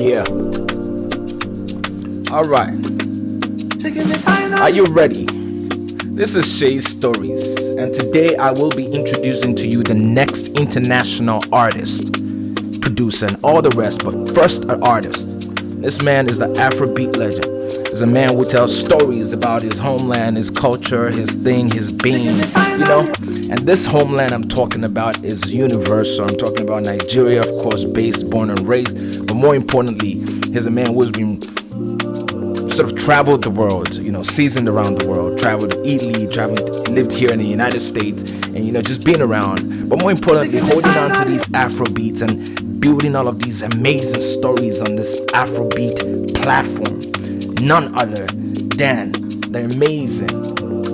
Yeah. All right. Are you ready? This is Shay's Stories, and today I will be introducing to you the next international artist, producer, and all the rest, but first an artist. This man is the Afro beat legend. He's a man who tells stories about his homeland, his culture, his thing, his being, you know. And this homeland I'm talking about is universal. I'm talking about Nigeria, of course, based, born and raised. But more importantly, he's a man who's been sort of traveled the world, you know, seasoned around the world, traveled to Italy, lived here in the United States, and, you know, just being around. But more importantly, holding on to these Afro beats and building all of these amazing stories on this Afrobeat platform. None other than the amazing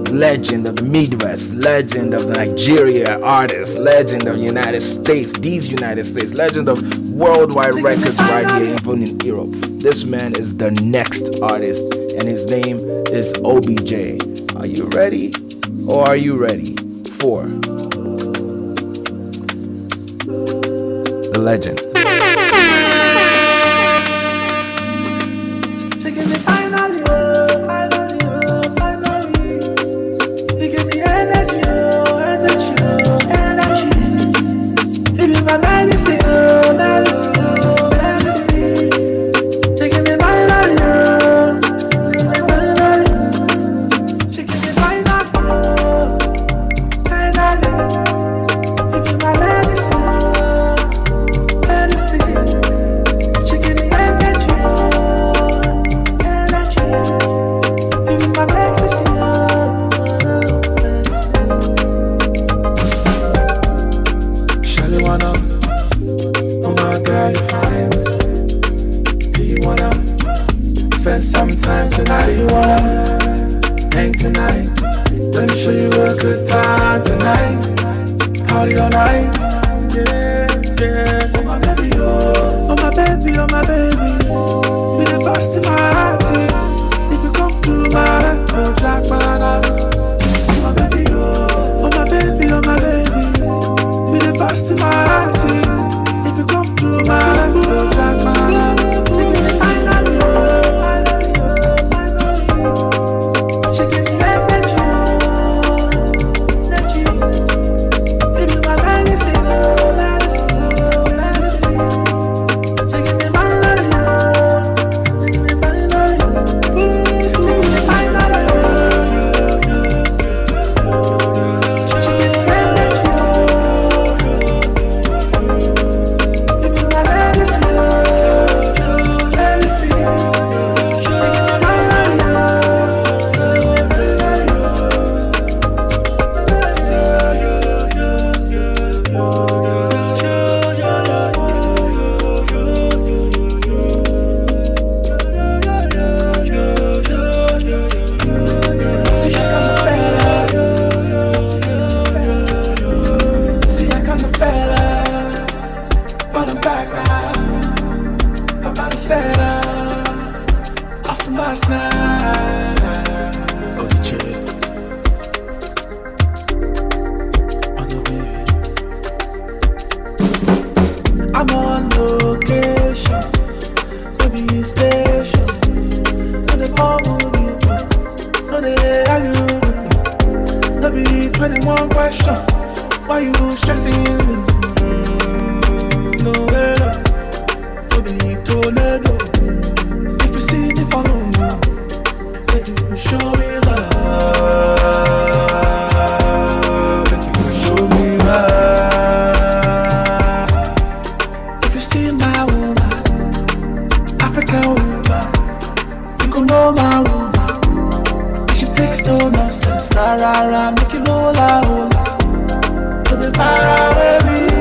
legend of the Midwest, legend of the Nigeria artist, legend of the United States, legend of worldwide records right here, even in Europe. This man is the next artist, and his name is Obije. Are you ready? Or are you ready for the legend? Spend some time tonight. You wanna hang tonight? Let me show you a good time tonight. Party all night. Yeah, yeah. Oh my baby, oh my baby, oh my baby. Be the best in my heart. If you come through my heart, oh Jack Mana. Oh my baby, oh my baby, oh my baby. Be the best in my heart. If you come through my heart, oh Jack Mana. After last night, Obije, on the way. I'm on location, baby station. No they follow you, no they argue. No be 21 question, why you stressing me? No way, no be Toledo. Show me love, show me love. If you see my woman, African woman, you gon' know my woman. She takes no nonsense, ra ra ra, make you know la hola. To the far away.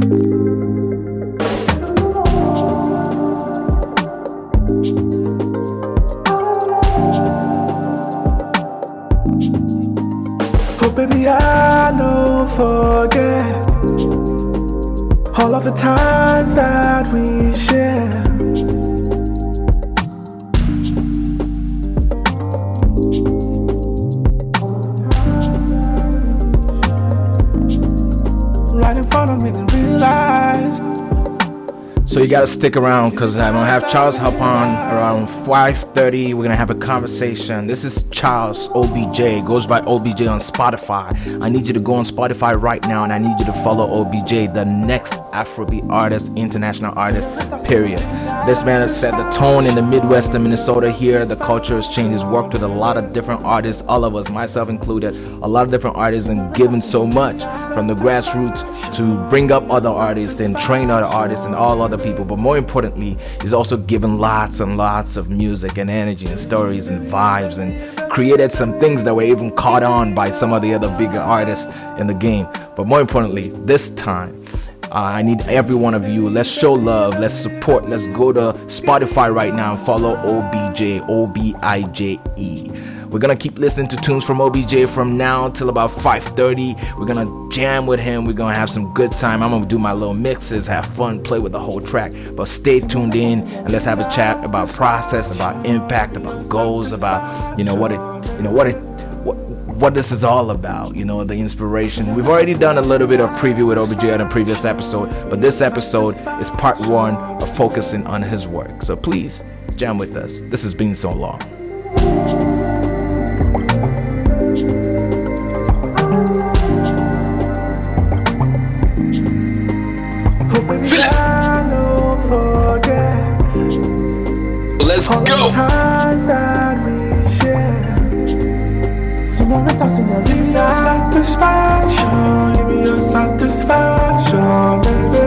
Oh baby, I don't forget all of the times that we share. Right in front of me to realize. So you gotta stick around because I'm gonna have Charles hop on around 5:30. We're gonna have a conversation. This is Charles Obije, goes by Obije on Spotify. I need you to go on Spotify right now and I need you to follow Obije, the next Afrobeat artist, international artist, period. This man has set the tone in the Midwest of Minnesota here. The culture has changed. He's worked with a lot of different artists, all of us, myself included, a lot of different artists, and given so much from the grassroots to bring up other artists and train other artists and all other people. But more importantly, he's also given lots and lots of music and energy and stories and vibes and created some things that were even caught on by some of the other bigger artists in the game. But more importantly, this time, I need every one of you. Let's show love. Let's support. Let's go to Spotify right now and follow OBJ, OBIJE. We're gonna keep listening to tunes from OBJ from now till about 5:30. We're gonna jam with him. We're gonna have some good time. I'm gonna do my little mixes, have fun, play with the whole track. But stay tuned in and let's have a chat about process, about impact, about goals, about what this is all about, the inspiration. We've already done a little bit of preview with OBJ in a previous episode, but this episode is part one of focusing on his work. So please jam with us. This has been so long. Let's go. Señorita, señorita, satisfaction, give me your satisfaction, baby.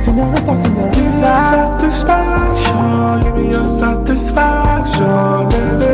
Señorita, señorita, satisfaction, give me your satisfaction, baby.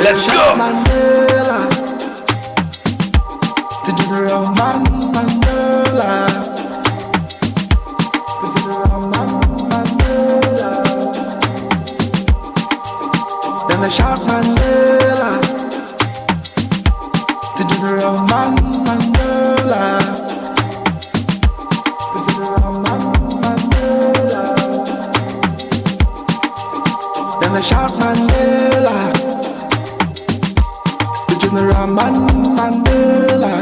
Let's go. To General Mandela. To General Mandela. Then the sharp Mandela. To General Mandela. To General Mandela. Then the sharp Mandela. General Mandela.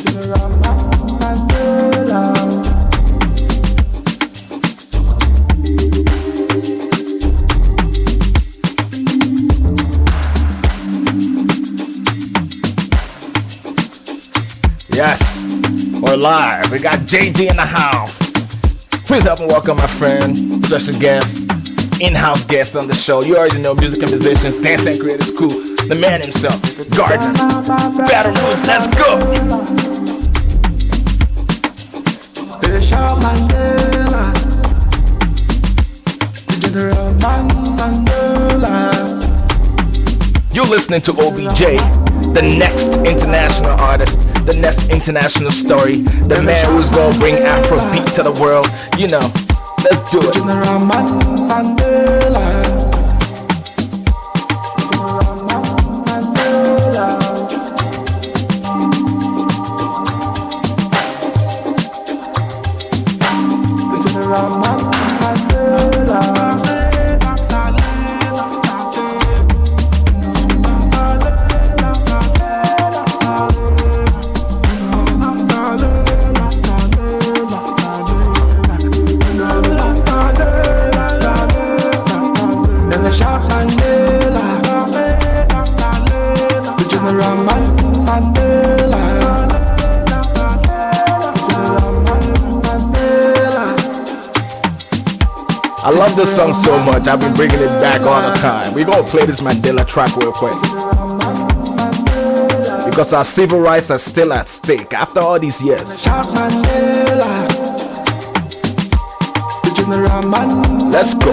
General Mandela. Yes, we're live. We got JG in the house. Please help me welcome my friend, special guest, in-house guest on the show. You already know music and musicians, dance and creators, cool. The man himself, Gardner. Battle Room, let's go. You're listening to OBJ, the next international artist, the next international story, the man who's gonna bring Afro beat to the world. Let's do it. General Mandela. I love this song so much, I've been bringing it back all the time. We're gonna play this Mandela track real quick. Because our civil rights are still at stake after all these years. Let's go.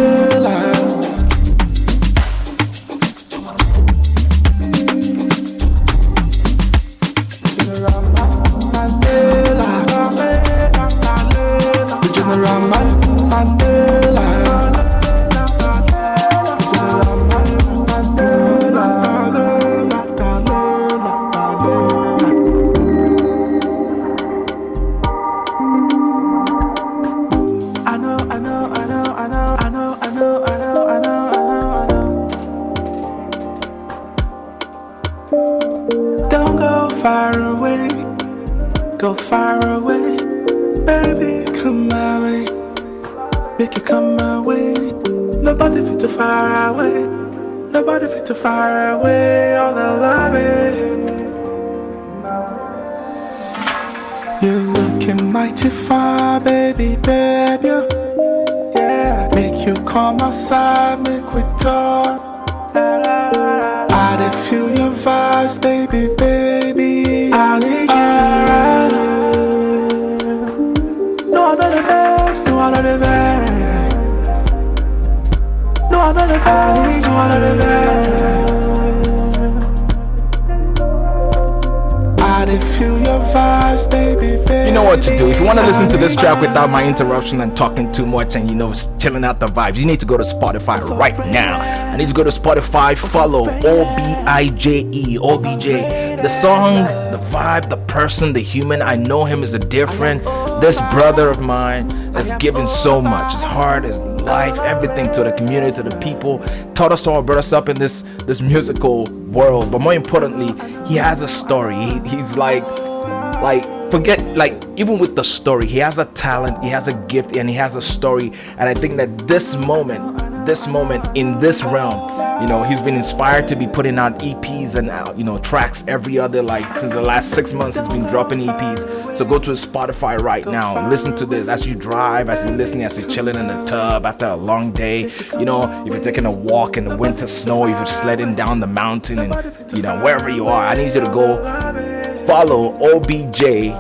Go far away, baby, come my way. Make you come my way. Nobody fit too far away. Nobody fit too far away. All the loving. You're looking mighty far, baby, baby. Yeah, make you come outside, make we talk. I did feel your vibes, baby, baby. I need you. No, I'm not the best. No, I'm not the best. No, I'm not the best. No, I'm not the best. I did feel your vibes, baby, baby. You know what to do. If you want to listen to this track without my interruption and talking too much and chilling out the vibes, you need to go to Spotify right now. I need to go to Spotify, follow Obije. The song, the vibe, the person, the human, I know him as a different. This brother of mine has given so much, his heart, his life, everything to the community, to the people, taught us all, brought us up in this musical world. But more importantly, he has a story. He's even with the story, he has a talent, he has a gift, and he has a story. And I think that this moment in this realm, he's been inspired to be putting out EPs and tracks every other, since the last 6 months he's been dropping EPs. So go to his Spotify right now, listen to this as you drive, as you're listening, as you're chilling in the tub after a long day, if you're taking a walk in the winter snow, if you're sledding down the mountain, and wherever you are, I need you to go follow OBJ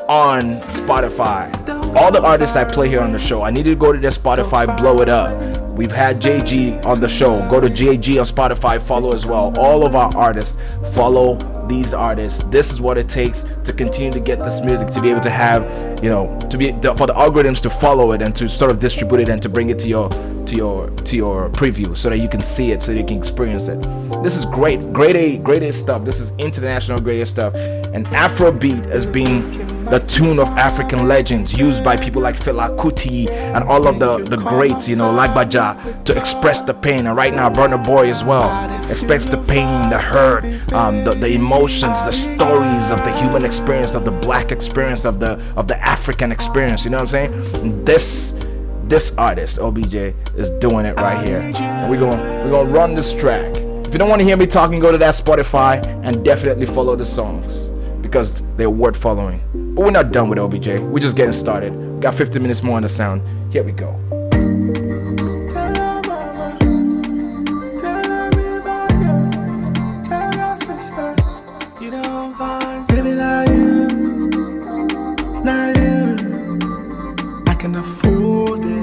on Spotify. All the artists I play here on the show, I need you to go to their Spotify, blow it up. We've had JG on the show. Go to JG on Spotify, follow as well. All of our artists, follow these artists. This is what it takes to continue to get this music, to be able to have, for the algorithms to follow it and to sort of distribute it and to bring it to your preview so that you can see it, so that you can experience it. This is grade A stuff. This is international grade A stuff. And Afrobeat has been the tune of African legends, used by people like Fela Kuti and all of the greats, like Baja, to express the pain. And right now, Burna Boy as well express the pain, the hurt, the emotions, the stories of the human experience, of the black experience, of the African experience. You know what I'm saying? And this artist OBJ is doing it right here. And we're gonna run this track. If you don't want to hear me talking, go to that Spotify and definitely follow the songs, because they're worth following. But we're not done with OBJ. We're just getting started. We got 50 minutes more on the sound. Here we go. I can afford it.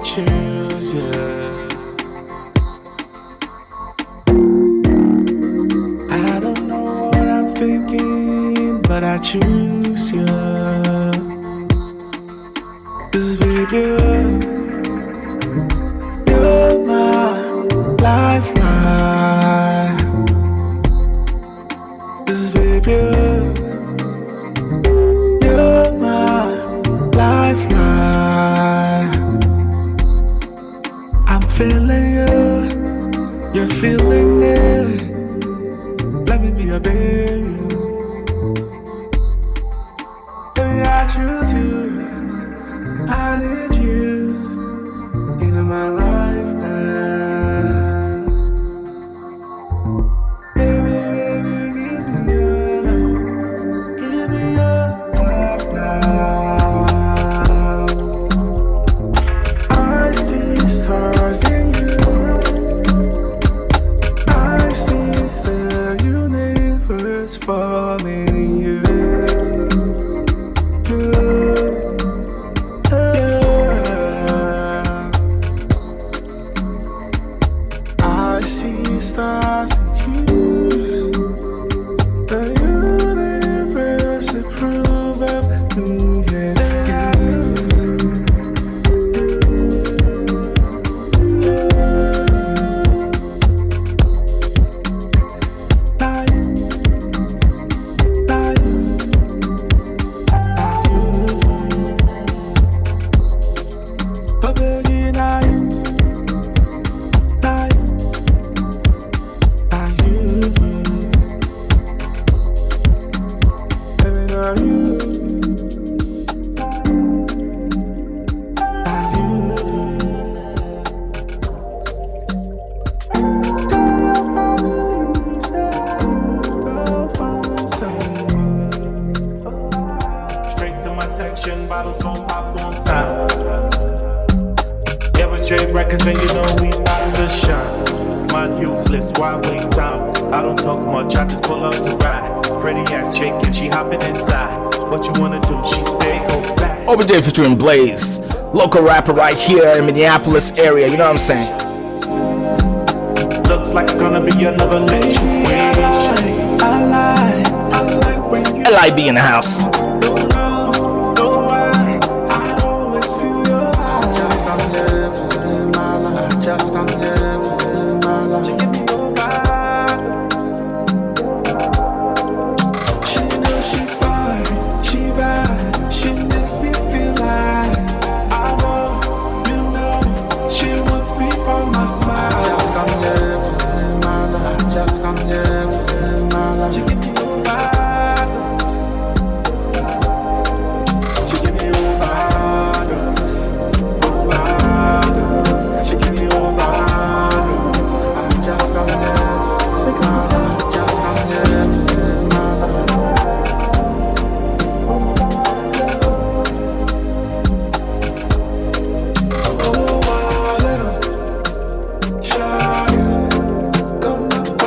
Choose you. I don't know what I'm thinking, but I choose you. 'Cause baby, you're my lifeline. 'Cause baby, you're my lifeline. I'm feeling you, you're feeling me. Bottles gon' pop on time. Every trade records and you know we about to shine. Mind useless, why waste time? I don't talk much, I just pull up the ride. Pretty ass chick and she hopping inside. What you wanna do? She say go fast. Obije featuring Blaze, local rapper right here in Minneapolis area. You know what I'm saying? Looks like it's gonna be another situation. LIB in the house. Just come here to my life. She give me your vibes. She knows she fine, she bad. She makes me feel like I know, you know. She wants me for my smile. Just come here to my life. Just come here to my life. She give me your vibes. She give me your vibes. Your vibes. She give me your just come here to my life. Just come here to my life. Oh, water, shine, come up,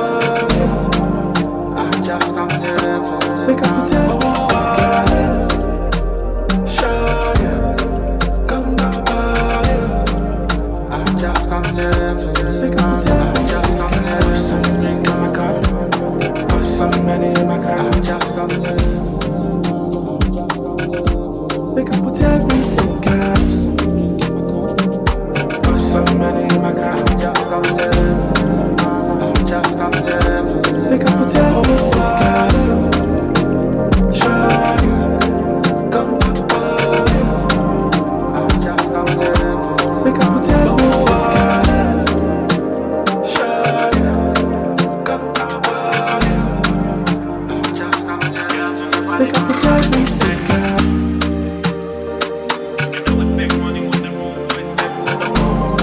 I just come here to my life. Shine, come up, I just come here to my life. Some money in my car. Just come here. They can put everything cash. Put some money in my car. Just come here. Just come here. They can put everything cash. Show you. Come up. Just come here. They can put everything cash. Show you. Come up. They can protect me, take care. You know it's big money when the room boy steps in the room.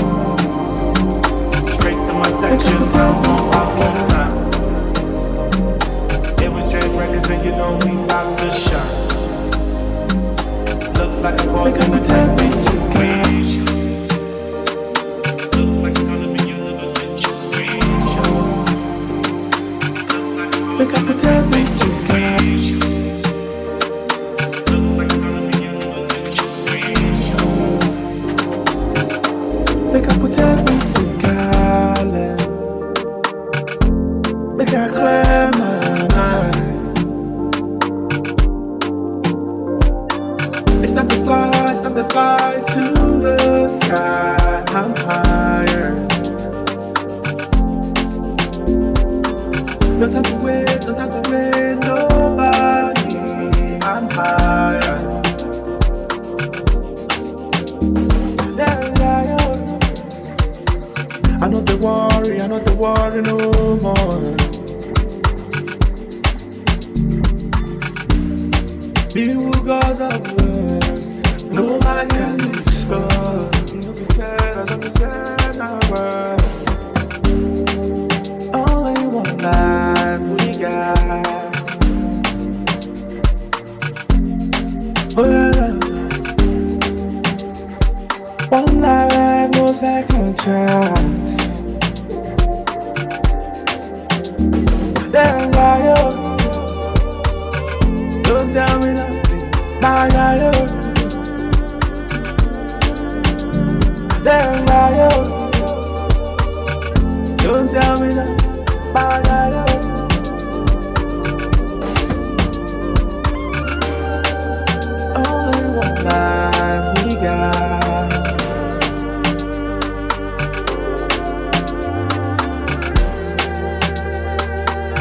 Straight to my section, on top all the time. It was trade records and you know we about to shine. Looks like I'm going to protect me, take care. Looks like it's gonna be another situation. Looks like I'm going to protect me, take care. Make I put everything calm. Make I clear my mind. It's time to fly to the sky. I'm higher. No time to wait, nobody. I'm higher. I know the worry no more. You who got the words, no man can restore. Don't be sad, now only one life we got. Oh yeah, one life, no second chance. Then why don't tell me nothing, my guy. Then why don't tell me nothing, Only one life we got.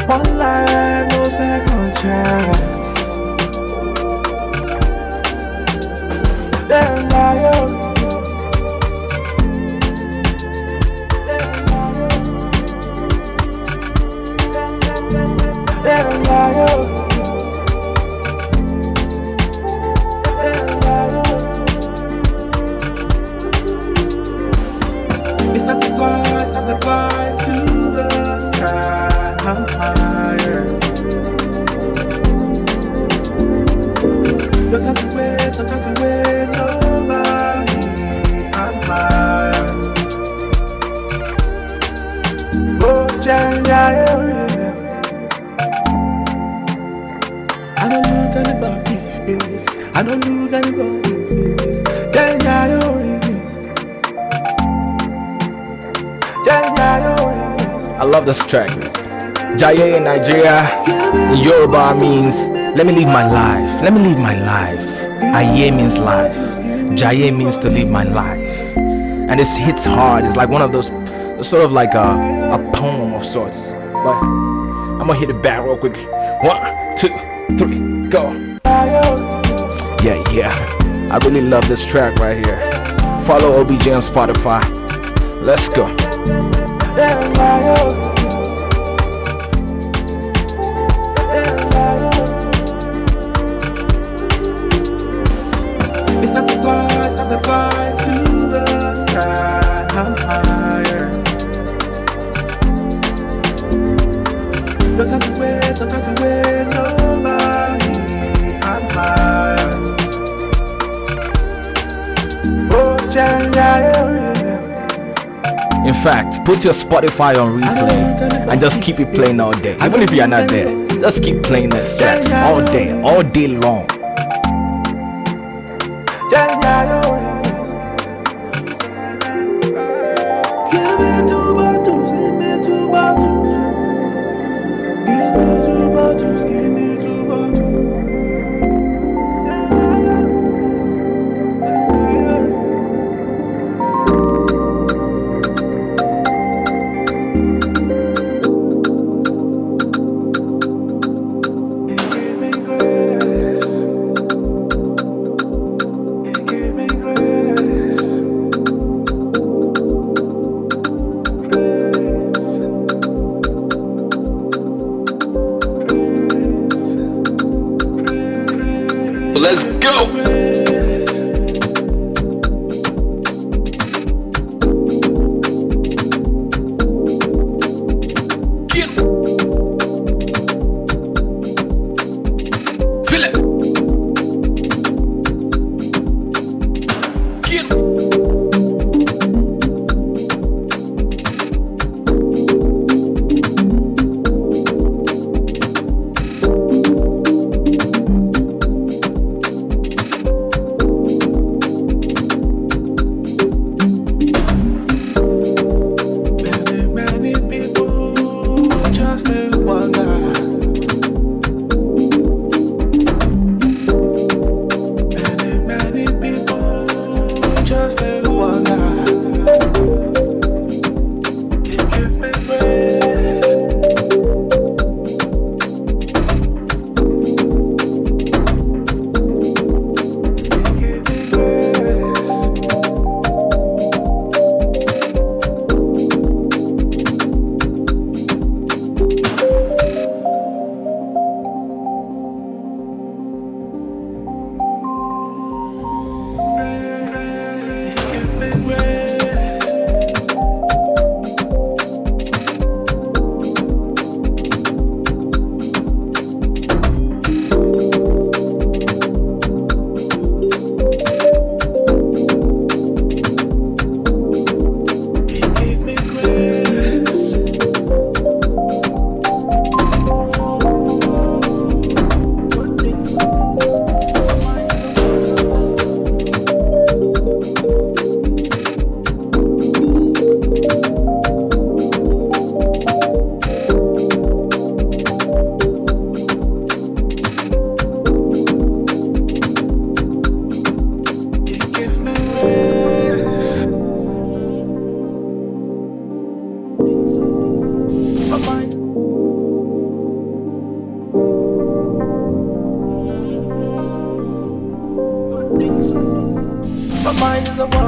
One life, no second chance. Then liar. Then liar. It's not the fly to the sky. I'm higher. Don't have to wait, nobody. I'm higher. Oh, January. I don't look at anybody's face. I don't look at anybody's face. January. I love this track. Jaye in Nigeria, in Yoruba means let me live my life. Let me live my life. Aye means life. Jaye means to live my life. And this hits hard. It's like one of those, sort of like a poem of sorts. But I'm gonna hit it back real quick. 1, 2, 3, go. Yeah. I really love this track right here. Follow Obije on Spotify. Let's go. It's not the fly to the sky. I'm higher. Don't have to wait, nobody. I'm higher. Oh, January. In fact, put your Spotify on replay and just keep it playing all day. Even if you're not there, just keep playing this track all day long. Give me 2 bottles, give me 2 bottles. Give me 2 bottles, give me 2 bottles. Let's go. Get 'em. Feel it. Get 'em. Many people just wonder. Many people just wonder. You give me grace. You give me grace.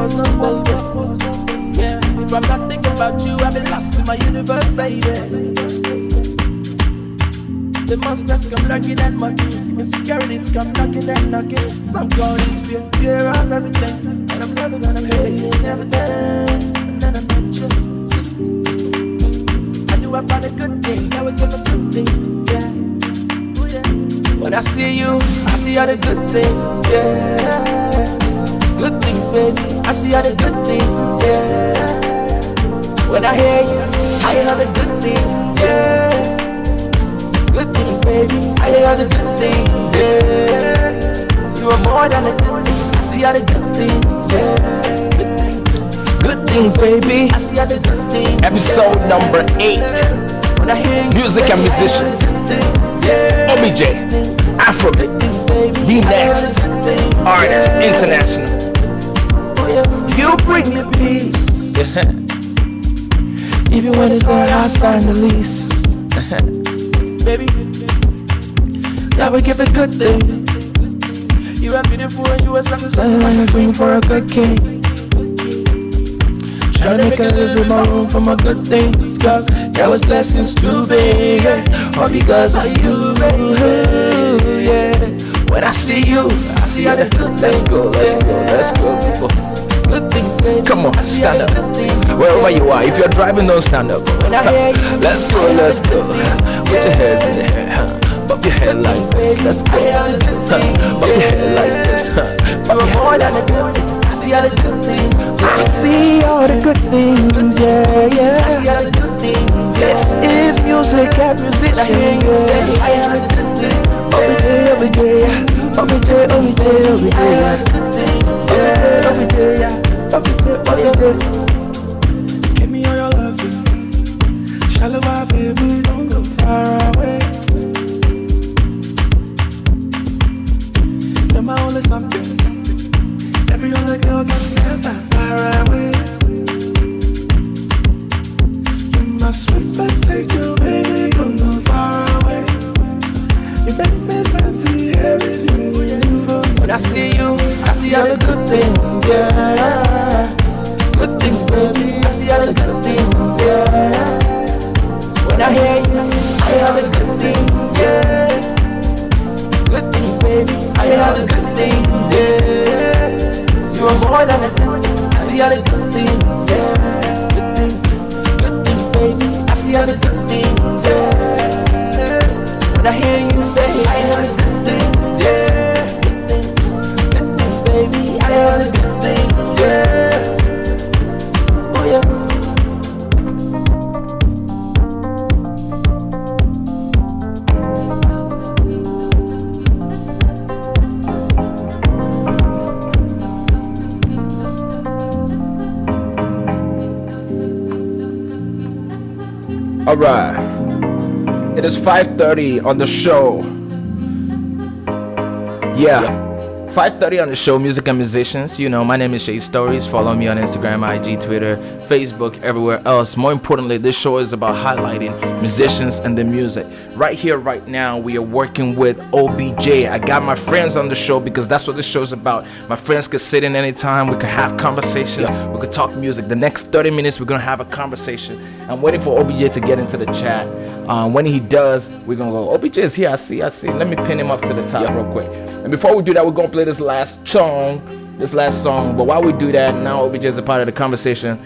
bosom, baby. Yeah, if I'm not thinking about you, I've been lost in my universe, baby. The monsters come knocking and mucking, insecurities come knocking and knocking. Some call this fear of everything, and I'm loving and I'm hating everything. And then I met you. I knew I found a good thing, now we give a good thing, yeah. Ooh, yeah. When I see you, I see all the good things, yeah. Good things, baby, I see all the good things, yeah. When I hear you, I hear all the good things, yeah. Good things, baby, I hear all the good things, yeah. You are more than a good thing, I see all the good things, yeah. Good things, baby, I see all the good things. Episode number 8. When I hear you, Music and musicians. yeah. Obije, Afro, Good things, baby, the next artist, international. You bring me peace, even when it's hard, I sign the lease. Baby, that would give a good thing. You are beautiful and you are something like a dream for a good king. Trying to make a little bit more room for my good things, cause there was blessings too big, all because of you, baby. Yeah. When I see you, I see all the good things. Let's go, people. Good things, baby. Come on, stand up. Wherever you are, if you're driving, don't stand up. When I hear you, Let's go. Put your hands in the air. Bump your head like this. Let's go. Bump your head like this. You are more than a good thing. I see all the good things. I see all the good things, yeah. I see all the good things. This is music and musicians. I hear you say I am the good thing. Obije. Give me all your love. Shallow vibe, baby, don't go far away. You're my only something. Every other girl can get that far away. You must swift and take you, baby, don't go far away. You make me fancy everything you do for me. When I see you, I see all the good things, yeah. Good things, baby, I see all the good things, yeah. When I hear you, I hear all the good things, yeah. Good things, baby, I hear all the good things, yeah. You are more than a good thing, I see all the good things, yeah. Good things, baby, I see all the good things, yeah. When I hear you say, I hear all the good things, yeah. Good things, baby, I hear all the good things, yeah. Oh yeah. All right. It is 5:30 on the show. Yeah. 5:30 on the show, Music and Musicians. You know, my name is Shay Stories. Follow me on Instagram, IG, Twitter, Facebook, everywhere else. More importantly, this show is about highlighting musicians and the music. Right here, right now, we are working with Obije. I got my friends on the show because that's what this show is about. My friends could sit in anytime. We could have conversations. We could talk music. The next 30 minutes, we're going to have a conversation. I'm waiting for Obije to get into the chat. When he does, we're going to go, Obije is here. I see. Let me pin him up to the top real quick. And before we do that, we're going to play this last song. But while we do that, now Obije is a part of the conversation.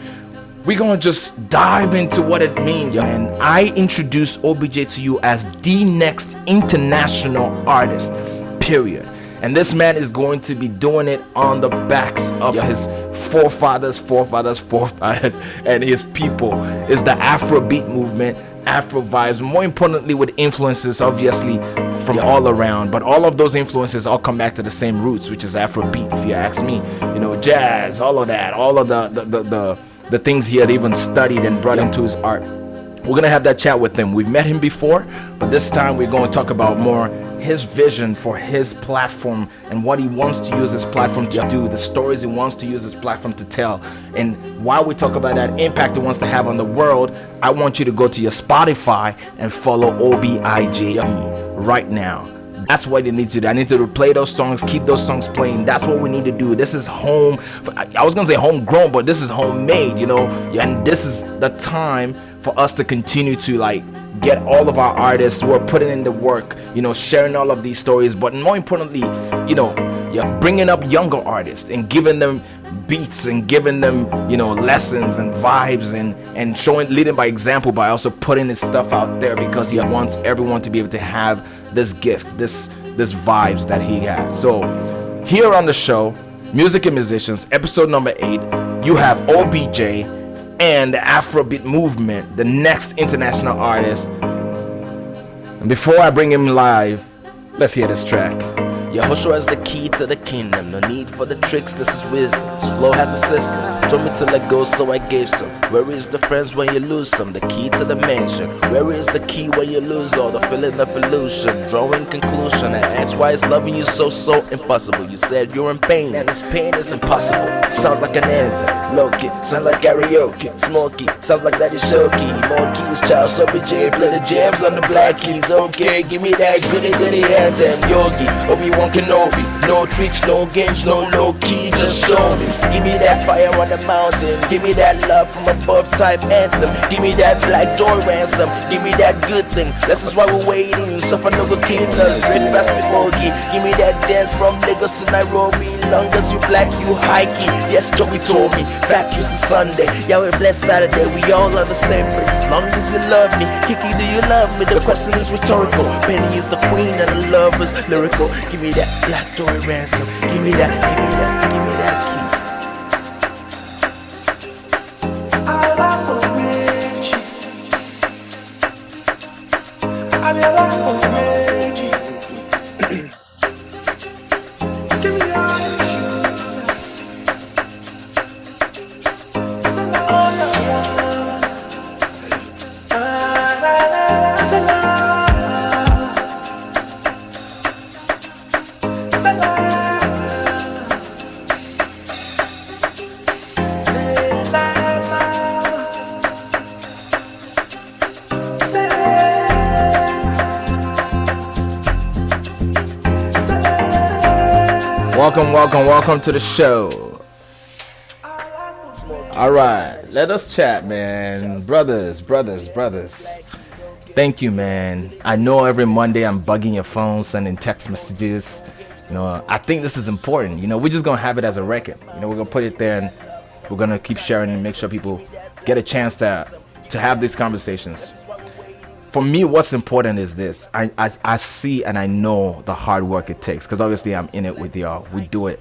We're going to just dive into what it means, man. I introduce Obije to you as the next international artist, period. And this man is going to be doing it on the backs of his forefathers, and his people. It's the Afrobeat movement, Afro vibes, more importantly with influences obviously from all around, but all of those influences all come back to the same roots, which is Afrobeat, if you ask me. You know, jazz, all of that, all of the things he had even studied and brought into his art. We're gonna have that chat with him. We've met him before, but this time we're going to talk about more his vision for his platform and what he wants to use his platform to do, the stories he wants to use his platform to tell. And while we talk about that impact he wants to have on the world, I want you to go to your Spotify and follow Obije right now. That's what they need to do. I need to play those songs, keep those songs playing. That's what we need to do. This is home. I was gonna say homegrown, but this is homemade, you know. And this is the time for us to continue to like get all of our artists who are putting in the work, you know, sharing all of these stories. But more importantly, you know, you're bringing up younger artists and giving them beats and giving them, you know, lessons and vibes and showing, leading by example, by also putting his stuff out there, because he wants everyone to be able to have this gift, this vibes that he has. So here on the show, Music and Musicians, episode number 8, you have Obije and the Afrobeat movement, the next international artist. And before I bring him live, let's hear this track. Yahushua is the key to the kingdom. No need for the tricks, this is wisdom. This flow has a system. Told me to let go, so I gave some. Where is the friends when you lose some? The key to the mansion. Where is the key when you lose all? The feeling of illusion. Drawing conclusion. And ask why is loving you so impossible. You said you're in pain, and this pain is impossible. Sounds like an anthem. Low key, sounds like karaoke. Smoky, sounds like Daddy Shoki. More keys, child, so Obije. Play the jams on the black keys. Okay, give me that goody anthem. Yogi, Obi-Wan Kenobi, no tricks, no games, no low key, just show me. Give me that fire on the mountain, give me that love from above type anthem. Give me that black joy ransom, give me that good thing. This is why we're waiting, suffer no good kingdom. Breakfast with Mogi, give me that dance from Lagos to Nairobi. Long as you black, you high key. Yes, Joey told me, fat Tuesday Sunday, Yahweh bless Saturday. We all on the same page. As long as you love me, Kiki, do you love me? The question is rhetorical. Penny is the queen and the love is lyrical. Give me that black joy ransom. Give me that key. Welcome to the show. All right, let us chat, man. Brothers. Thank you, man. I know every Monday I'm bugging your phone, sending text messages. You know, I think this is important. You know, we're just gonna have it as a record. You know, we're gonna put it there and we're gonna keep sharing and make sure people get a chance to have these conversations. For me, what's important is this. I see and I know the hard work it takes, because obviously I'm in it with y'all. We do it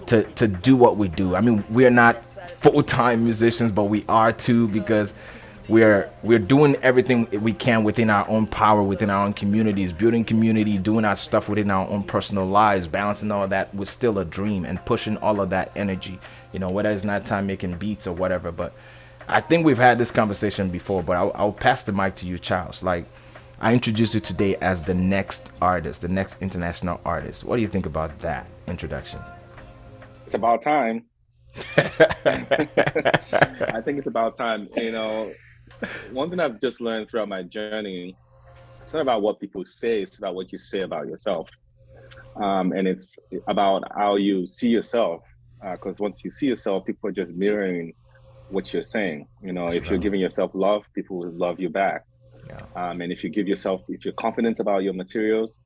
to do what we do. I mean, we're not full-time musicians, but we are too, because we're doing everything we can within our own power, within our own communities, building community, doing our stuff within our own personal lives, balancing all that with still a dream and pushing all of that energy, you know, whether it's not time making beats or whatever. But I think we've had this conversation before, but I'll pass the mic to you, Charles. Like, I introduced you today as the next artist, the next international artist. What do you think about that introduction? It's about time. I think it's about time. You know, one thing I've just learned throughout my journey, it's not about what people say, it's about what you say about yourself. And it's about how you see yourself. Because once you see yourself, people are just mirroring what you're saying. You know, if you're giving yourself love, people will love you back. Yeah. And if you're confident about your materials,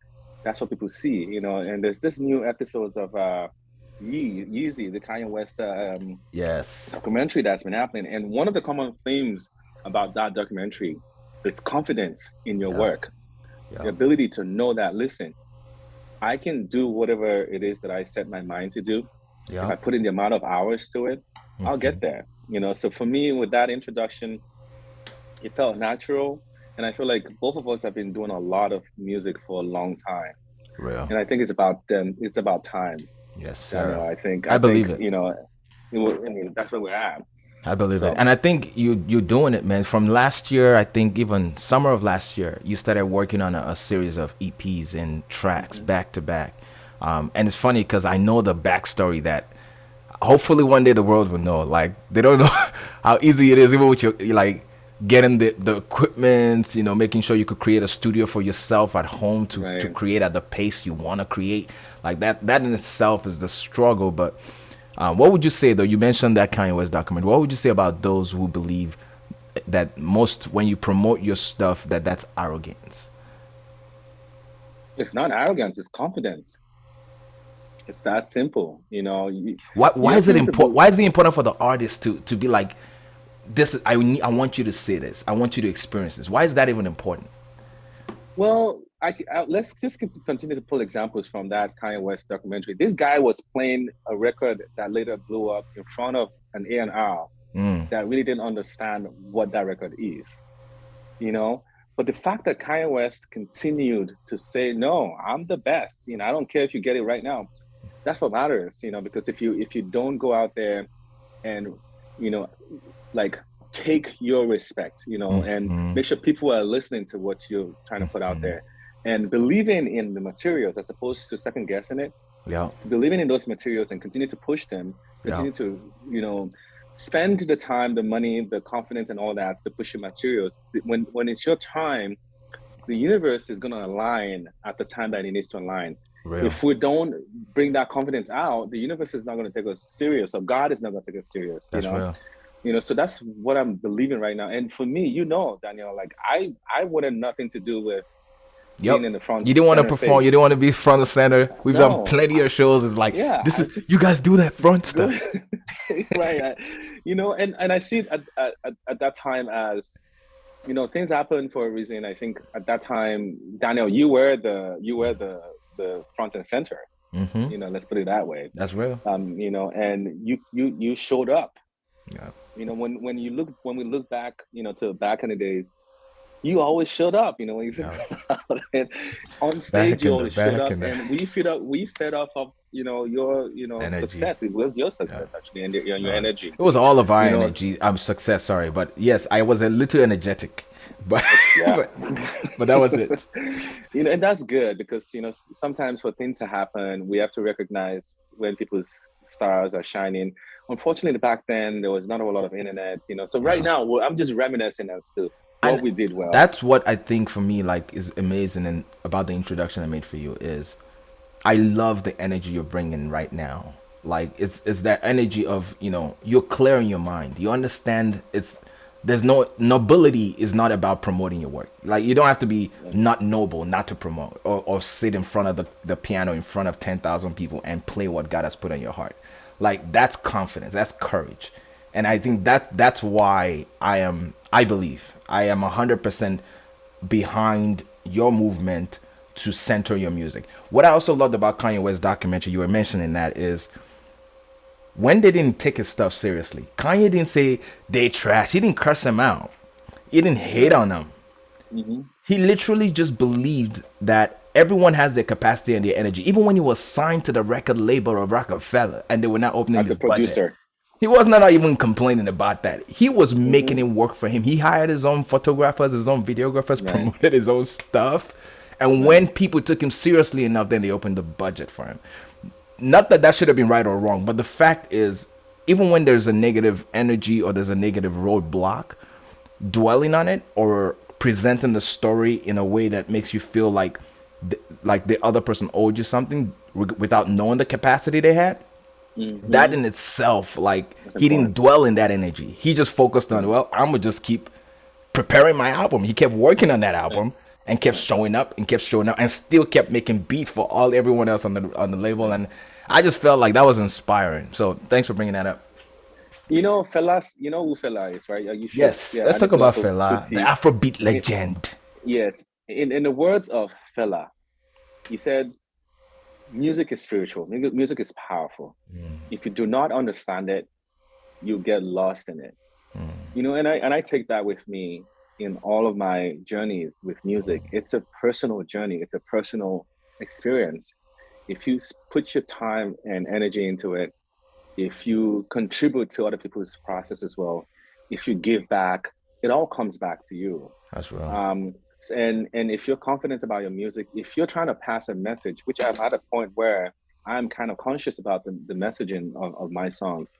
that's what people see. You know, and there's this new episodes of Yeezy, the Kanye West documentary that's been happening. And one of the common themes about that documentary is confidence in your work. The ability to know that, listen, I can do whatever it is that I set my mind to do. If I put in the amount of hours to it, I'll get there. You know, so for me, with that introduction, it felt natural. And I feel like both of us have been doing a lot of music for a long time. Real. And I think it's about time. Yes, sir. I believe it. You know, I mean, that's where we're at. I believe it. And I think you're doing it, man. From last year, I think even summer of last year, you started working on a series of EPs and tracks back to back. And it's funny because I know the backstory that hopefully one day the world will know. Like, they don't know how easy it is, even with your, like, getting the equipment, making sure you could create a studio for yourself at home to Right. create at the pace you want to create. Like that in itself is the struggle. But what would you say though? You mentioned that Kanye West documentary. What would you say about those who believe that most when you promote your stuff that's arrogance? It's not arrogance, it's confidence. It's that simple. Why is You it need to important? Why is it important for the artist to be like this? I want you to say this. I want you to experience this. Why is that even important? Well, let's just continue to pull examples from that Kanye West documentary. This guy was playing a record that later blew up in front of an A&R that really didn't understand what that record is, you know? But the fact that Kanye West continued to say, no, I'm the best, I don't care if you get it right now. That's what matters, because if you don't go out there and, you know, like take your respect, and make sure people are listening to what you're trying to put out there and believing in the materials as opposed to second guessing it, Yeah. believing in those materials and continue to push them, continue to, spend the time, the money, the confidence and all that to push your materials. When it's your time, the universe is going to align at the time that it needs to align. Real. If we don't bring that confidence out, the universe is not going to take us serious, or God is not going to take us serious. That's real. So that's what I'm believing right now. And for me, Daniel, like I wanted nothing to do with being in the front. You didn't want to center perform. stage. You didn't want to be front and center. We've done No, plenty of shows. It's like yeah, this is you guys do that front stuff. right. And I see it at that time as, things happen for a reason. I think at that time, Daniel, you were the front and center. Let's put it that way. That's real. And you showed up. Yeah. When we look back, to back in the days, you always showed up, when you think about it. On stage, you always showed up, and we fed off of, your, energy. Success. It was your success, actually, and your energy. It was all of our energy. I'm success, sorry. But yes, I was a little energetic. But but that was it. And that's good because, sometimes for things to happen, we have to recognize when people's stars are shining. Unfortunately, back then, there was not a lot of internet, So right now, I'm just reminiscing as to what we did well. That's what I think for me, like, is amazing and about the introduction I made for you is I love the energy you're bringing right now. Like, it's that energy of, you're clear in your mind. You understand there's no nobility is not about promoting your work. Like, you don't have to be not noble not to promote or sit in front of the piano in front of 10,000 people and play what God has put on your heart. Like, that's confidence, that's courage. And I think that's why I believe I am 100% behind your movement to center your music. What I also loved about Kanye West's documentary, you were mentioning that, is when they didn't take his stuff seriously. Kanye didn't say they trash. He didn't curse him out. He didn't hate on them. He literally just believed that everyone has their capacity and their energy. Even when he was signed to the record label of Rockefeller and they were not opening as a producer. Budget, he was not even complaining about that. He was making it work for him. He hired his own photographers, his own videographers, promoted his own stuff. And when people took him seriously enough, then they opened the budget for him. Not that should have been right or wrong, but the fact is, even when there's a negative energy or there's a negative roadblock, dwelling on it or presenting the story in a way that makes you feel like the other person owed you something without knowing the capacity they had, that in itself, like, he didn't dwell in that energy. He just focused on, well, I'm gonna just keep preparing my album. He kept working on that album and kept showing up and still kept making beats for everyone else on the label. And I just felt like that was inspiring. So thanks for bringing that up. Fela, you know who Fela is, right? Yes, let's talk about Fela, the Afrobeat legend. Yes, in the words of Fela, he said, music is spiritual. Music is powerful. If you do not understand it, you get lost in it. And I take that with me in all of my journeys with music. It's a personal journey. It's a personal experience. If you put your time and energy into it, if you contribute to other people's process as well, if you give back, it all comes back to you. That's right. And if you're confident about your music, if you're trying to pass a message, which I'm at a point where I'm kind of conscious about the messaging of my songs.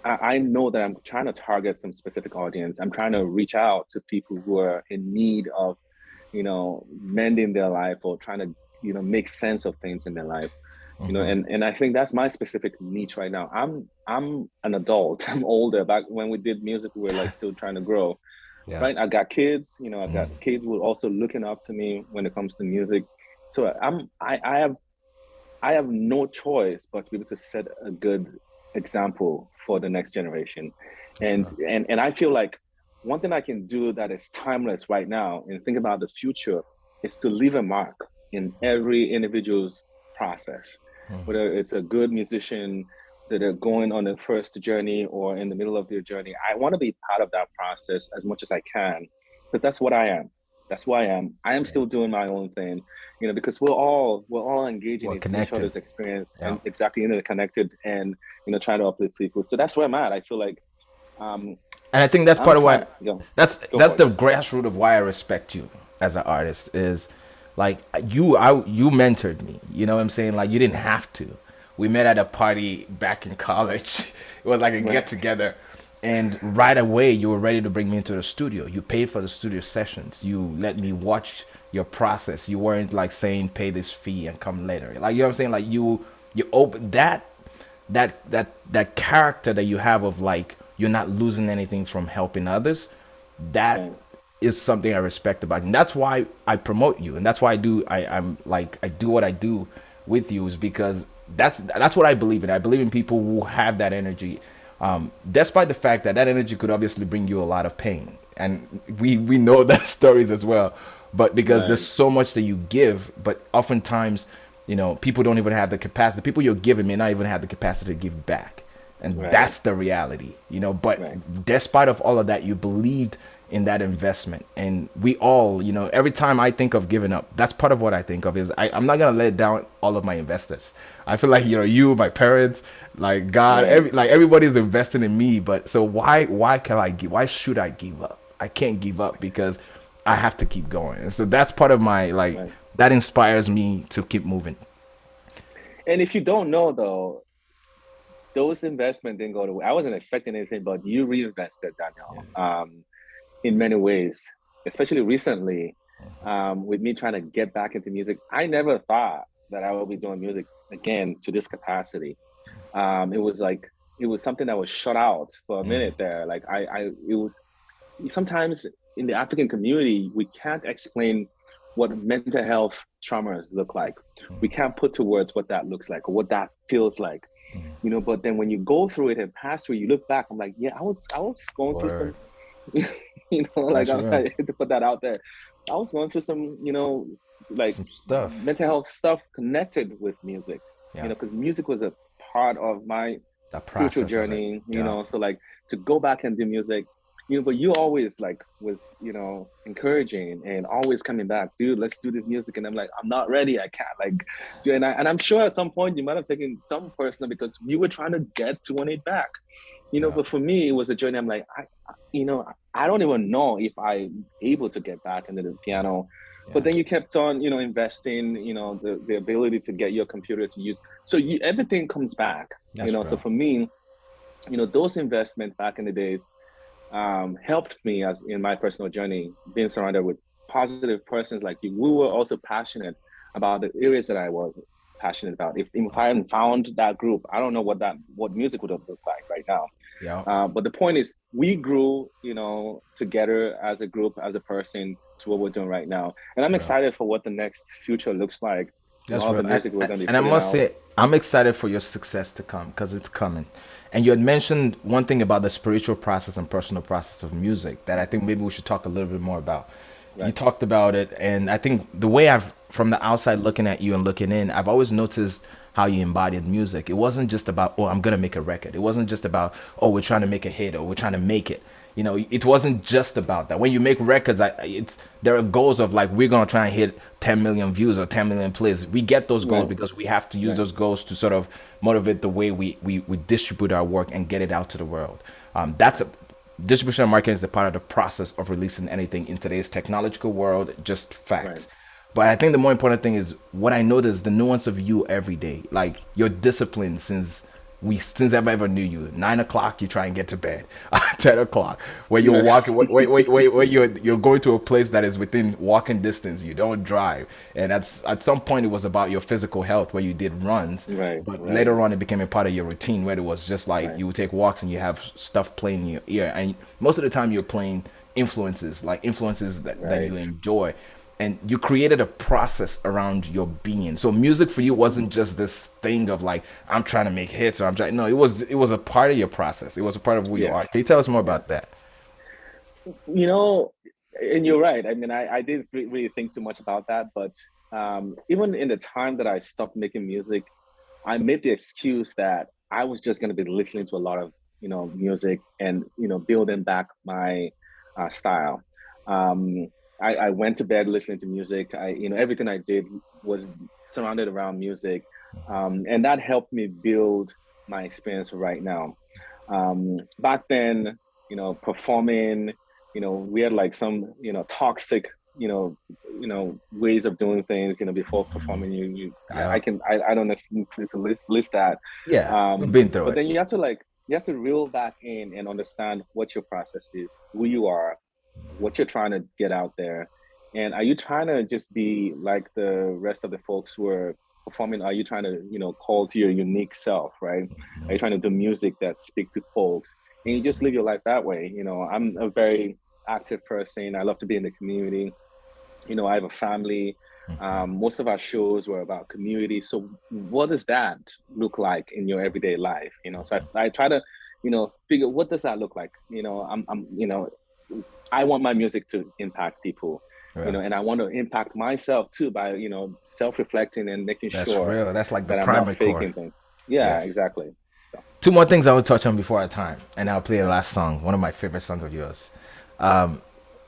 I know that I'm trying to target some specific audience. I'm trying to reach out to people who are in need of, mending their life or trying to, make sense of things in their life. And I think that's my specific niche right now. I'm an adult. I'm older. Back when we did music, we were like still trying to grow. Yeah. Right. I got kids, I got kids who are also looking up to me when it comes to music. So I have no choice but to be able to set a good example for the next generation. And Sure. and I feel like one thing I can do that is timeless right now and think about the future is to leave a mark in every individual's process, whether it's a good musician that are going on their first journey or in the middle of their journey. I want to be part of that process as much as I can, because that's what I am. That's who I am. I am still doing my own thing, because we're all engaging Well, in each connected. other's experience Yeah. and exactly interconnected and trying to uplift people. So that's where I'm at. I feel like um And I think that's I'm part of trying why go that's for it. the grassroots of why I respect you as an artist is like you mentored me. You know what I'm saying? Like you didn't have to. We met at a party back in college. It was like a get Right, together. And right away you were ready to bring me into the studio. You paid for the studio sessions. You let me watch your process. You weren't like saying pay this fee and come later. Like you know what I'm saying? Like you open that character that you have of like you're not losing anything from helping others. That right, is something I respect about you. And that's why I promote you, and that's why I'm like I do what I do with you is because that's what I believe in. I believe in people who have that energy, despite the fact that that energy could obviously bring you a lot of pain, and we know that stories as well. But because there's right, so much that you give, but oftentimes, people don't even have the capacity. The people you're giving may not even have the capacity to give back, and right, that's the reality. right, But despite of all of that, you believed in that investment, and we all, every time I think of giving up, that's part of what I think of is I'm not gonna let down all of my investors. I feel like you, my parents, like God, right, everybody's investing in me. But so why can I give? Why should I give up? I can't give up because I have to keep going. And so that's part of my like right. that inspires me to keep moving. And if you don't know though, those investment didn't go to. I wasn't expecting anything, but you reinvested, Daniel, in many ways, especially recently, with me trying to get back into music. I never thought that I would be doing music again to this capacity. It was like it was something that was shut out for a minute there. Like it was sometimes in the African community, we can't explain what mental health traumas look like. We can't put to words what that looks like or what that feels like. But then when you go through it and pass through, you look back. I'm like, yeah, I was going through some, Word. like That's I real. hate to put that out there. I was going through some, like Some stuff. mental health stuff connected with music, Yeah. because music was a part of my That spiritual process of it. journey, Yeah. so like to go back and do music, but you always like was, encouraging and always coming back, dude, let's do this music. And I'm like, I'm not ready. I can't like do and I'm sure at some point you might have taken some personal because you were trying to get 218 back. Yeah. But for me, it was a journey. I'm like, I don't even know if I'm able to get back into the piano. But Yeah. then you kept on, investing, the ability to get your computer to use. So everything comes back, That's So real. for me, those investments back in the days helped me as in my personal journey, being surrounded with positive persons like you. We were also passionate about the areas that I was passionate about. If I hadn't found that group, I don't know what music would have looked like right now. Yeah. But the point is, we grew, together as a group, as a person, to what we're doing right now. And I'm Real. excited for what the next future looks like and That's all the real. music we're going to be And I putting must out. say, I'm excited for your success to come because it's coming. And you had mentioned one thing about the spiritual process and personal process of music that I think maybe we should talk a little bit more about. You Right, talked about it, and I think the way from the outside looking at you and looking in, I've always noticed how you embodied music. It wasn't just about, oh, I'm gonna make a record. It wasn't just about, oh, we're trying to make a hit or we're trying to make it. It wasn't just about that. When you make records, there are goals of like we're gonna try and hit 10 million views or 10 million plays. We get those goals right, because we have to use right, those goals to sort of motivate the way we distribute our work and get it out to the world. That's a Distribution and marketing is a part of the process of releasing anything in today's technological world. Just right, facts. But I think the more important thing is what I notice the nuance of you every day, like your discipline since we since I've ever knew you. 9 o'clock, you try and get to bed. 10 o'clock, where you're walking, wait, you're going to a place that is within walking distance. You don't drive, and at some point it was about your physical health, where you did runs, Right, but right, later on it became a part of your routine, where it was just like right, you would take walks and you have stuff playing in your ear, and most of the time you're playing influences that you right. enjoy, and you created a process around your being. So music for you wasn't just this thing of like, I'm trying to make hits, or I'm trying. No, it was a part of your process. It was a part of who you are. Yes. Can you tell us more Yeah. about that? You know, and you're right. I mean, I didn't really think too much about that, but even in the time that I stopped making music, I made the excuse that I was just going to be listening to a lot of, music and, building back my style. Um, I went to bed listening to music. Everything I did was surrounded around music. And that helped me build my experience right now. Back then, performing, we had like some, toxic, ways of doing things, before performing. I Yeah, can, I don't necessarily need to list that. yeah, we've been through But it. then you have to reel back in and understand what your process is, who you are, what you're trying to get out there. And are you trying to just be like the rest of the folks who are performing? Are you trying to, call to your unique self, right? Are you trying to do music that speak to folks? And you just live your life that way. I'm a very active person. I love to be in the community. I have a family. Most of our shows were about community. So what does that look like in your everyday life? So I try to, figure what does that look like? I want my music to impact people, Yeah, and I want to impact myself too by, self-reflecting and making that's sure real. That's like the that I'm not primary core. faking things. Yeah, Yes. exactly. So, Two more things I will touch on before our time, and I'll play the last song, one of my favorite songs of yours.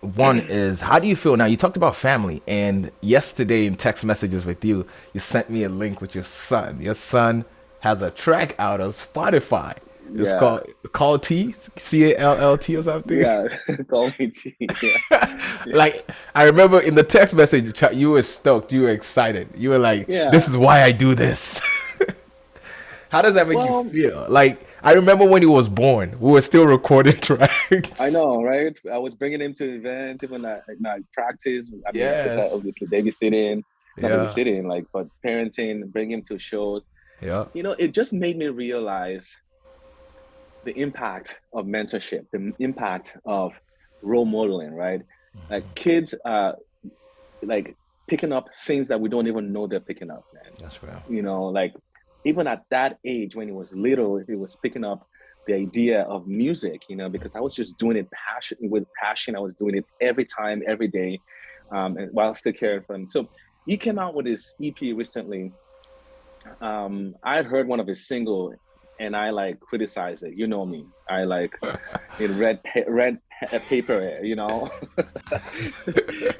One is, how do you feel now? You talked about family, and yesterday in text messages with you, you sent me a link with your son. Your son has a track out on Spotify. It's yeah, called Call T or something. yeah. Call me T. Yeah, yeah, Like, I remember in the text message, you were stoked, you were excited, you were like, "This yeah. is why I do this." How does that make you Well, feel? Like, I remember when he was born, we were still recording I tracks. know, right? I was bringing him to events, even at practice. I mean, besides Yes. obviously babysitting, not Yeah. babysitting, like, but parenting, bring him to shows. Yeah. It just made me realize the impact of mentorship, the impact of role modeling, right? Like kids are like picking up things that we don't even know they're picking up, man. That's real. Like even at that age when he was little, he was picking up the idea of music, because I was just doing it with passion. I was doing it every time, every day, and while still caring for him. So he came out with his EP recently. I heard one of his single and I like criticized it. You know me. I like in red paper,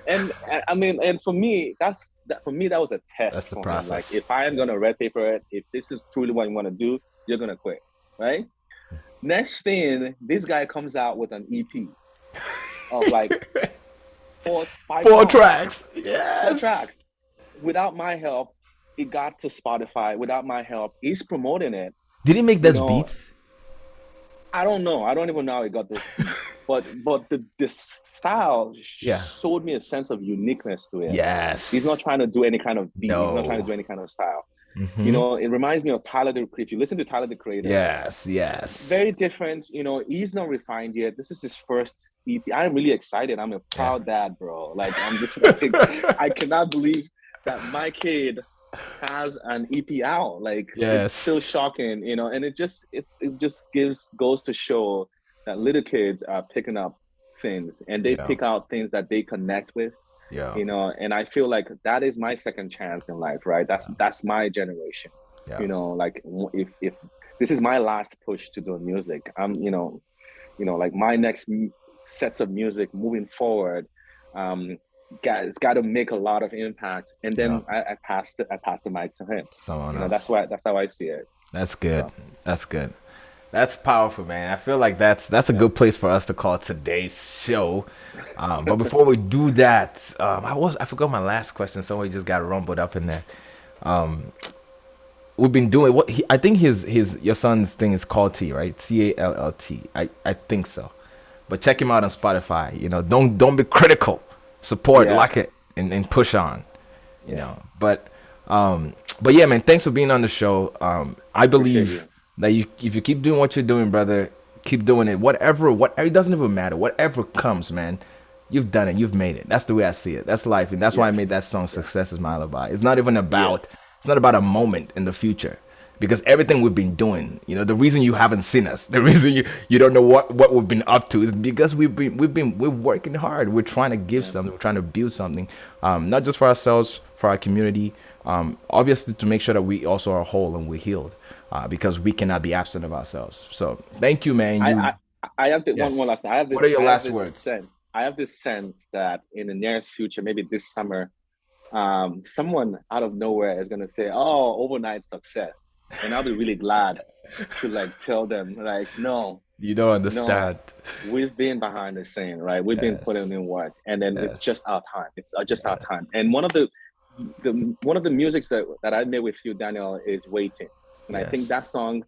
and I mean, and for me, that was a test That's the for him. Like, process. if I am gonna red paper it, if this is truly what you want to do, you're gonna quit, right? Next thing, this guy comes out with an EP of like five Four songs, tracks. four Yes. tracks. Without my help, it got to Spotify. Without my help, he's promoting it. Did he make You those know, beats? I don't know. I don't even know how he got those beats, but the style Yeah. showed me a sense of uniqueness to it. He's not Yes. trying to do any kind of beat. He's not trying to No. do any kind of style. Mm-hmm. It reminds me of Tyler the Creator. If you listen to Tyler the Creator, Yes. Yes. very different. He's not refined yet. This is his first EP. I'm really excited. I'm a Yeah. proud dad, bro. Like, I'm just like, I cannot believe that my kid has an EP out. Like, it's still Yes. shocking, and it just goes to show that little kids are picking up things and they Yeah. pick out things that they connect with, Yeah. and I feel like that is my second chance in life, right? That's my generation. Yeah. Like, if this is my last push to do music, I'm like my next sets of music moving forward, it's got to make a lot of impact, and Yeah. then I passed the mic to him. Someone That's else. why that's how I see it. That's good. So That's good. That's powerful, man. I feel like that's a yeah. good place for us to call today's show. But before we do that, I forgot my last question. Somebody just got rumbled up in there. we've been doing what I think his your son's thing is called T, right? CALLT. I think so. But check him out on Spotify. You know, don't be critical. Support, Yeah. like it, and push on. You Yeah. know, but yeah, man. Thanks for being on the show. I Appreciate believe you. that if you keep doing what you're doing, brother, keep doing it. Whatever, it doesn't even matter. Whatever comes, man. You've done it. You've made it. That's the way I see it. That's life, and that's why I made Yes. that song "Success Is My Alibi." It's not even about. Yes. It's not about a moment in the future, because everything we've been doing, you know, the reason you haven't seen us, the reason you don't know what we've been up to, is because we're working hard. We're trying to give something. We're trying to build something, not just for ourselves, for our community, obviously to make sure that we also are whole and we're healed, because we cannot be absent of ourselves. So thank you, man. I, You I I have the Yes. one last thing. What are your last words? I have this sense that in the nearest future, maybe this summer, someone out of nowhere is gonna say, "Oh, overnight success," and I'll be really glad to like tell them, like, no, You don't no, understand. we've been behind the scene, right? We've been putting Yes. in work, and then it's Yes. just our time. It's just our Yes. time. And one of the musics that I made with you, Daniel, is "Waiting," and I think Yes. that song is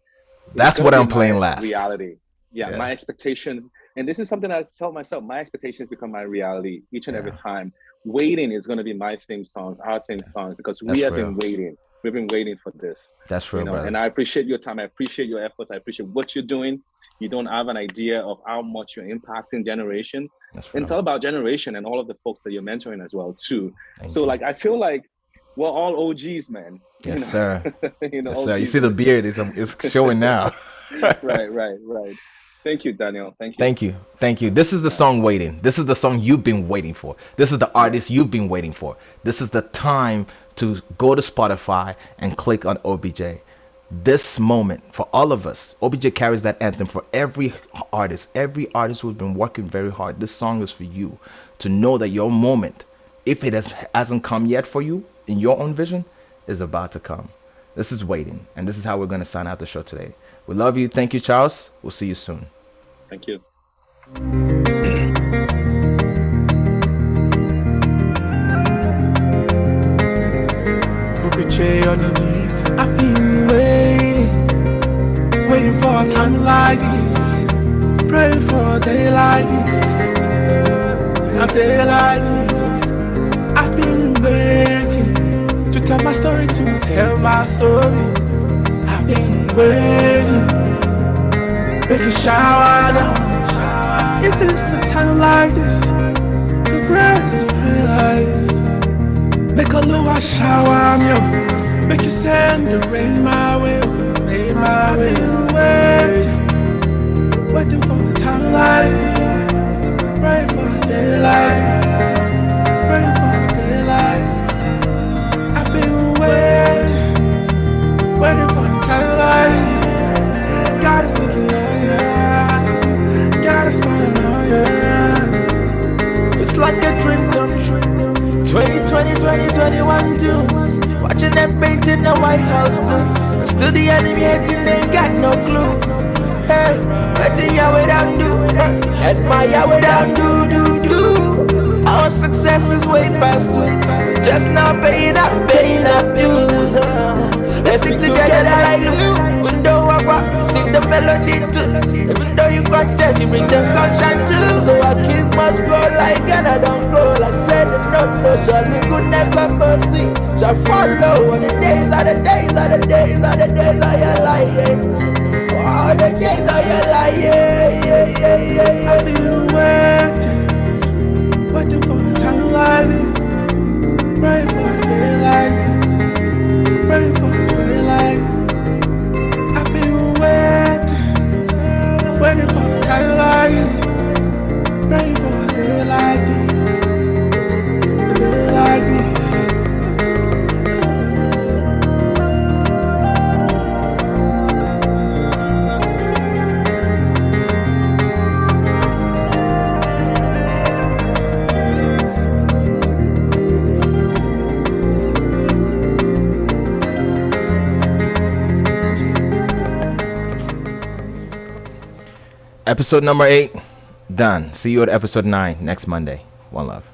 That's gonna what be I'm playing my last. reality. Yeah, my Yes. expectations, and this is something I tell myself, my expectations become my reality each and every Yeah. time. Waiting is going to be my theme songs, our theme songs, because we That's have real. been waiting. We've been waiting for this, That's you real, know. brother. And I appreciate your time. I appreciate your efforts. I appreciate what you're doing. You don't have an idea of how much you're impacting generation. That's And it's real. all about generation and all of the folks that you're mentoring as well too. Thank So you. like I feel like we're all OGs, man. You Yes, know, sir. you know, Yes, sir. You OGs see in the the beard is showing now. right, right, right. Thank you, Daniel. Thank you. Thank you. Thank you. This is the All right. song Waiting. This is the song you've been waiting for. This is the artist Yes. you've been waiting for. This is the time to go to Spotify and click on OBJ. This moment for all of us. OBJ carries that anthem for every artist. Every artist who's been working very hard. This song is for you to know that your moment, if it hasn't come yet for you in your own vision, is about to come. This is Waiting, and this is how we're going to sign out the show today. We love you. Thank you, Charles. We'll see you soon. Thank you. Obije on the beat. I've been waiting for a time like this, praying for a day like this, a day like this. I've been waiting to tell my story, to tell my story. I've been waiting, make a shower down. If there's a time like this, the grass to realize. Make a lower shower, yo. Make you send the rain my way, rain my way. I've been waiting for a time like this, praying for a daylight, praying for a daylight. I've been waiting for a time like this. God is looking on you, God is smiling on you. It's like a dream come true. 2020, 2021 tunes. Watching them painting the White House blue. And still the enemy hating, they ain't got no clue. Hey, waiting Yahweh down do. Hey, admire way down do. Our success is way past due. Just now paying up dues. Let's stick together like glue. Window up, sing the melody too. Even though you crack dead, you bring them sunshine too. So our kids must grow like Ghana don't grow. Like said enough, no surely goodness and mercy shall follow. All the days are the days are the days are the days of your life. All the days of your life. I've been waiting for a time like this, praying for a day like this, praying for a day like this. I've been waiting for a time like this, praying for a day like this, a day like this. Episode number 8 done. See you at episode 9 next Monday. One love.